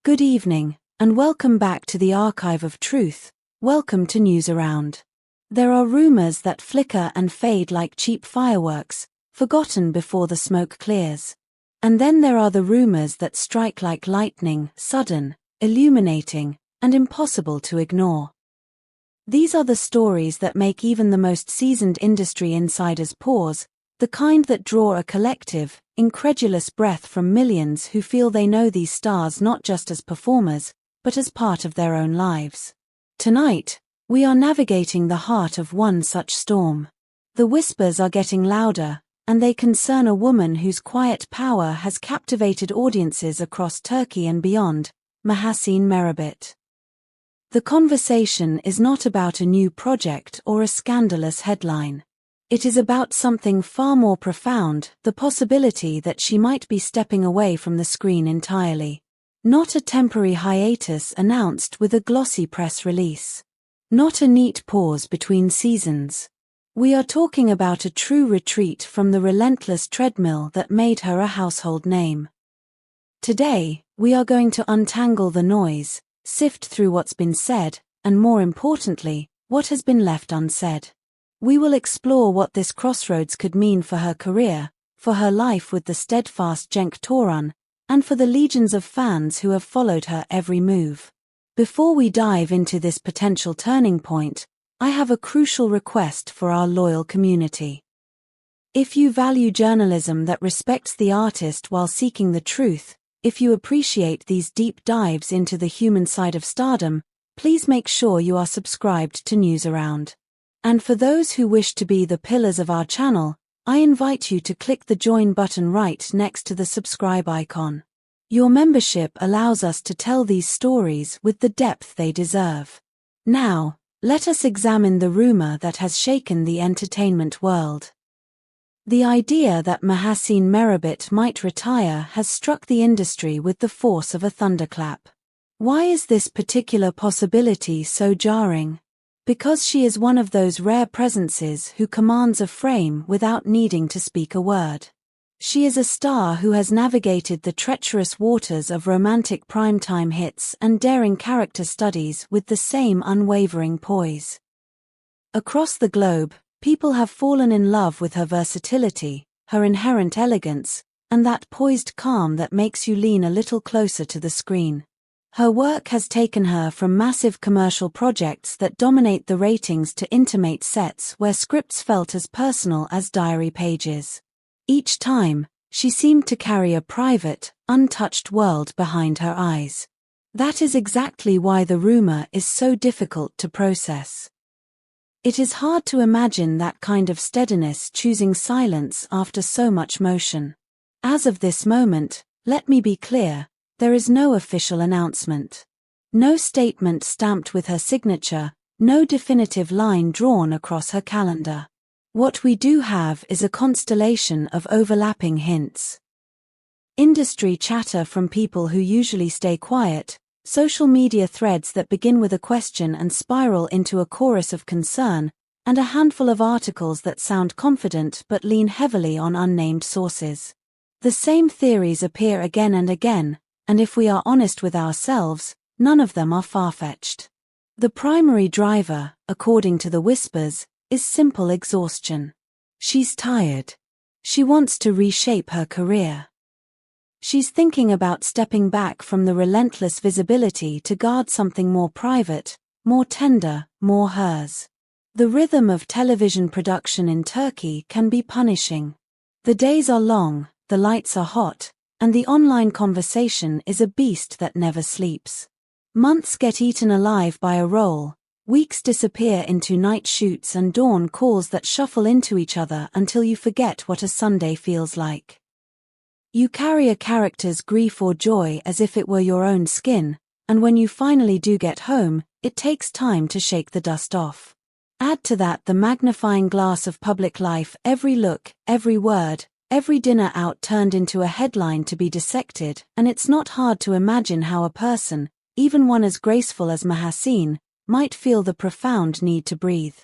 Good evening, and welcome back to the Archive of Truth. Welcome to News Around. There are rumors that flicker and fade like cheap fireworks, forgotten before the smoke clears. And then there are the rumors that strike like lightning, sudden, illuminating, and impossible to ignore. These are the stories that make even the most seasoned industry insiders pause, the kind that draw a collective, incredulous breath from millions who feel they know these stars not just as performers, but as part of their own lives. Tonight, we are navigating the heart of one such storm. The whispers are getting louder, and they concern a woman whose quiet power has captivated audiences across Turkey and beyond, Mahassine Merabet. The conversation is not about a new project or a scandalous headline. It is about something far more profound, the possibility that she might be stepping away from the screen entirely. Not a temporary hiatus announced with a glossy press release. Not a neat pause between seasons. We are talking about a true retreat from the relentless treadmill that made her a household name. Today, we are going to untangle the noise, sift through what's been said, and more importantly, what has been left unsaid. We will explore what this crossroads could mean for her career, for her life with the steadfast Jenk Toron, and for the legions of fans who have followed her every move. Before we dive into this potential turning point, I have a crucial request for our loyal community. If you value journalism that respects the artist while seeking the truth, if you appreciate these deep dives into the human side of stardom, please make sure you are subscribed to News Around. And for those who wish to be the pillars of our channel, I invite you to click the join button right next to the subscribe icon. Your membership allows us to tell these stories with the depth they deserve. Now, let us examine the rumor that has shaken the entertainment world. The idea that Mahassine Merabet might retire has struck the industry with the force of a thunderclap. Why is this particular possibility so jarring? Because she is one of those rare presences who commands a frame without needing to speak a word. She is a star who has navigated the treacherous waters of romantic primetime hits and daring character studies with the same unwavering poise. Across the globe, people have fallen in love with her versatility, her inherent elegance, and that poised calm that makes you lean a little closer to the screen. Her work has taken her from massive commercial projects that dominate the ratings to intimate sets where scripts felt as personal as diary pages. Each time, she seemed to carry a private, untouched world behind her eyes. That is exactly why the rumor is so difficult to process. It is hard to imagine that kind of steadiness choosing silence after so much motion. As of this moment, let me be clear. There is no official announcement. No statement stamped with her signature, no definitive line drawn across her calendar. What we do have is a constellation of overlapping hints. Industry chatter from people who usually stay quiet, social media threads that begin with a question and spiral into a chorus of concern, and a handful of articles that sound confident but lean heavily on unnamed sources. The same theories appear again and again, and if we are honest with ourselves, none of them are far-fetched. The primary driver, according to the whispers, is simple exhaustion. She's tired. She wants to reshape her career. She's thinking about stepping back from the relentless visibility to guard something more private, more tender, more hers. The rhythm of television production in Turkey can be punishing. The days are long, the lights are hot, and the online conversation is a beast that never sleeps. Months get eaten alive by a role, weeks disappear into night shoots and dawn calls that shuffle into each other until you forget what a Sunday feels like. You carry a character's grief or joy as if it were your own skin, and when you finally do get home, it takes time to shake the dust off. Add to that the magnifying glass of public life, every look, every word, every dinner out turned into a headline to be dissected, and it's not hard to imagine how a person, even one as graceful as Mahassine, might feel the profound need to breathe.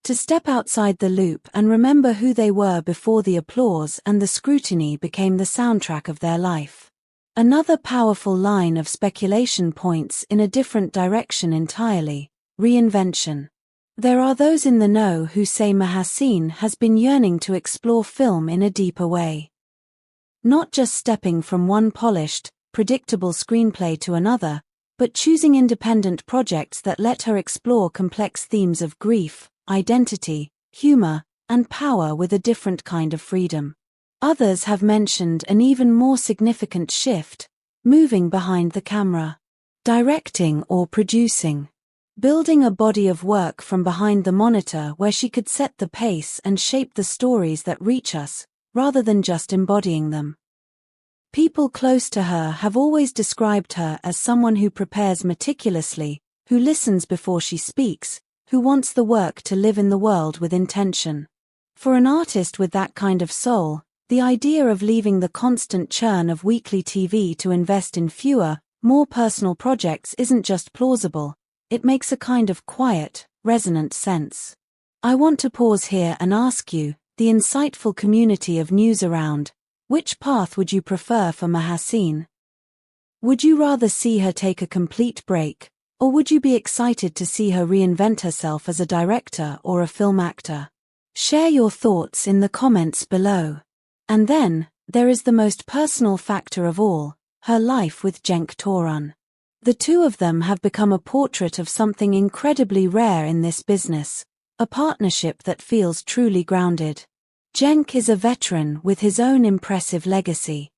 To step outside the loop and remember who they were before the applause and the scrutiny became the soundtrack of their life. Another powerful line of speculation points in a different direction entirely: reinvention. There are those in the know who say Mahassine has been yearning to explore film in a deeper way. Not just stepping from one polished, predictable screenplay to another, but choosing independent projects that let her explore complex themes of grief, identity, humor, and power with a different kind of freedom. Others have mentioned an even more significant shift: moving behind the camera. Directing or producing. Building a body of work from behind the monitor where she could set the pace and shape the stories that reach us, rather than just embodying them. People close to her have always described her as someone who prepares meticulously, who listens before she speaks, who wants the work to live in the world with intention. For an artist with that kind of soul, the idea of leaving the constant churn of weekly TV to invest in fewer, more personal projects isn't just plausible, it makes a kind of quiet, resonant sense. I want to pause here and ask you, the insightful community of News Around, which path would you prefer for Mahassine? Would you rather see her take a complete break, or would you be excited to see her reinvent herself as a director or a film actor? Share your thoughts in the comments below. And then, there is the most personal factor of all, her life with Jenk Toron. The two of them have become a portrait of something incredibly rare in this business, a partnership that feels truly grounded. Jenk is a veteran with his own impressive legacy.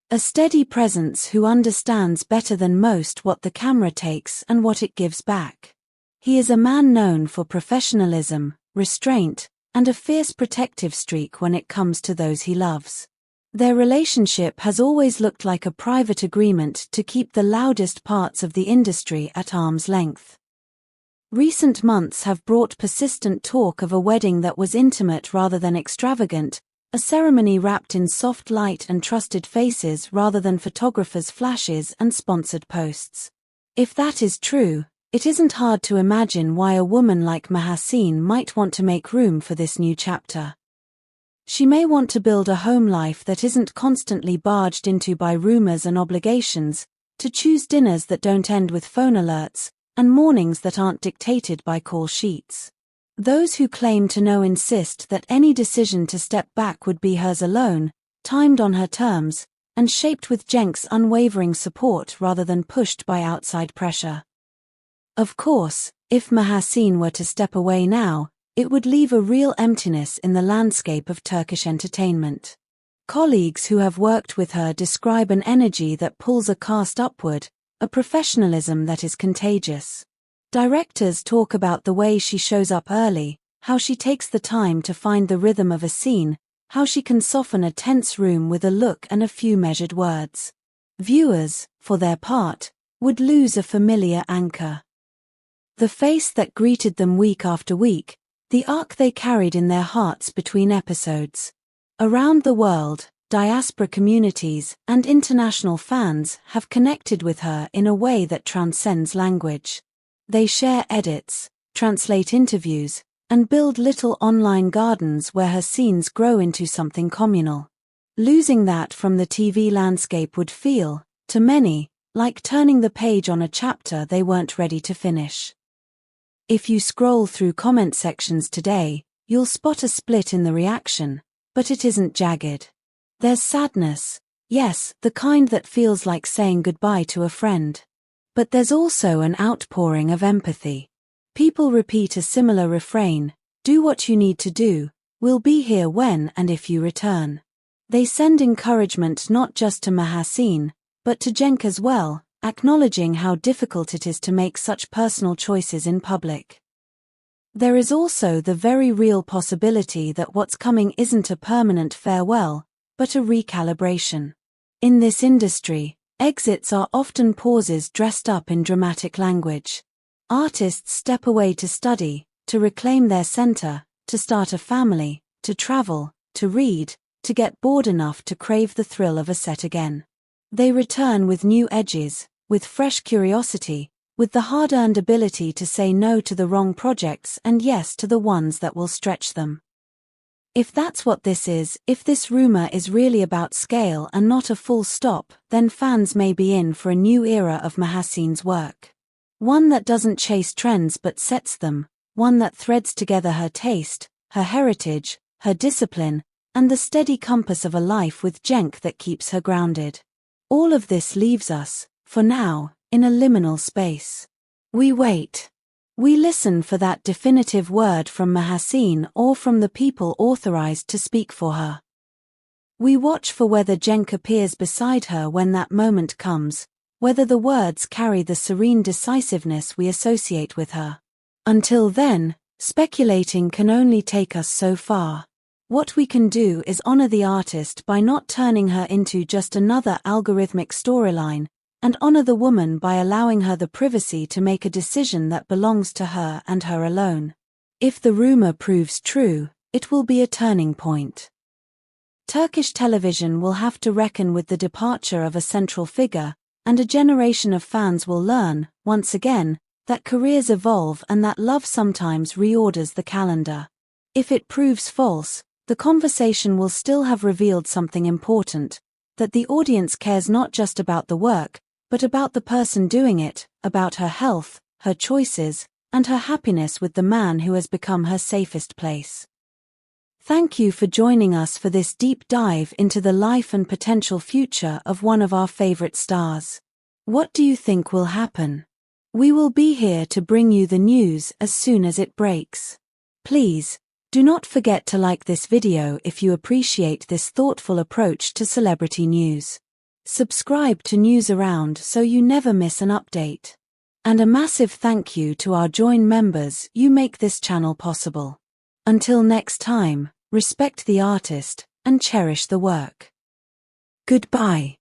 A steady presence who understands better than most what the camera takes and what it gives back. He is a man known for professionalism, restraint, and a fierce protective streak when it comes to those he loves. Their relationship has always looked like a private agreement to keep the loudest parts of the industry at arm's length. Recent months have brought persistent talk of a wedding that was intimate rather than extravagant, a ceremony wrapped in soft light and trusted faces rather than photographers' flashes and sponsored posts. If that is true, it isn't hard to imagine why a woman like Mahassine might want to make room for this new chapter. She may want to build a home life that isn't constantly barged into by rumors and obligations, to choose dinners that don't end with phone alerts, and mornings that aren't dictated by call sheets. Those who claim to know insist that any decision to step back would be hers alone, timed on her terms, and shaped with Jenk's unwavering support rather than pushed by outside pressure. Of course, if Mahassine were to step away now, it would leave a real emptiness in the landscape of Turkish entertainment. Colleagues who have worked with her describe an energy that pulls a cast upward, a professionalism that is contagious. Directors talk about the way she shows up early, how she takes the time to find the rhythm of a scene, how she can soften a tense room with a look and a few measured words. Viewers, for their part, would lose a familiar anchor. The face that greeted them week after week, the arc they carried in their hearts between episodes. Around the world, diaspora communities and international fans have connected with her in a way that transcends language. They share edits, translate interviews, and build little online gardens where her scenes grow into something communal. Losing that from the TV landscape would feel, to many, like turning the page on a chapter they weren't ready to finish. If you scroll through comment sections today, you'll spot a split in the reaction, but it isn't jagged. There's sadness, yes, the kind that feels like saying goodbye to a friend. But there's also an outpouring of empathy. People repeat a similar refrain: do what you need to do, we'll be here when and if you return. They send encouragement not just to Mahassine, but to Jenk as well, acknowledging how difficult it is to make such personal choices in public. There is also the very real possibility that what's coming isn't a permanent farewell, but a recalibration. In this industry, exits are often pauses dressed up in dramatic language. Artists step away to study, to reclaim their center, to start a family, to travel, to read, to get bored enough to crave the thrill of a set again. They return with new edges, with fresh curiosity, with the hard-earned ability to say no to the wrong projects and yes to the ones that will stretch them. If that's what this is, if this rumor is really about scale and not a full stop, then fans may be in for a new era of Mahassine's work. One that doesn't chase trends but sets them, one that threads together her taste, her heritage, her discipline, and the steady compass of a life with Jenk that keeps her grounded. All of this leaves us, for now, in a liminal space. We wait. We listen for that definitive word from Mahassine or from the people authorized to speak for her. We watch for whether Jenk appears beside her when that moment comes, whether the words carry the serene decisiveness we associate with her. Until then, speculating can only take us so far. What we can do is honor the artist by not turning her into just another algorithmic storyline, and honor the woman by allowing her the privacy to make a decision that belongs to her and her alone. If the rumor proves true, it will be a turning point. Turkish television will have to reckon with the departure of a central figure, and a generation of fans will learn, once again, that careers evolve and that love sometimes reorders the calendar. If it proves false, the conversation will still have revealed something important, that the audience cares not just about the work, but about the person doing it, about her health, her choices, and her happiness with the man who has become her safest place. Thank you for joining us for this deep dive into the life and potential future of one of our favorite stars. What do you think will happen? We will be here to bring you the news as soon as it breaks. Please, do not forget to like this video if you appreciate this thoughtful approach to celebrity news. Subscribe to News Around so you never miss an update. And a massive thank you to our Join members, you make this channel possible. Until next time, respect the artist and cherish the work. Goodbye.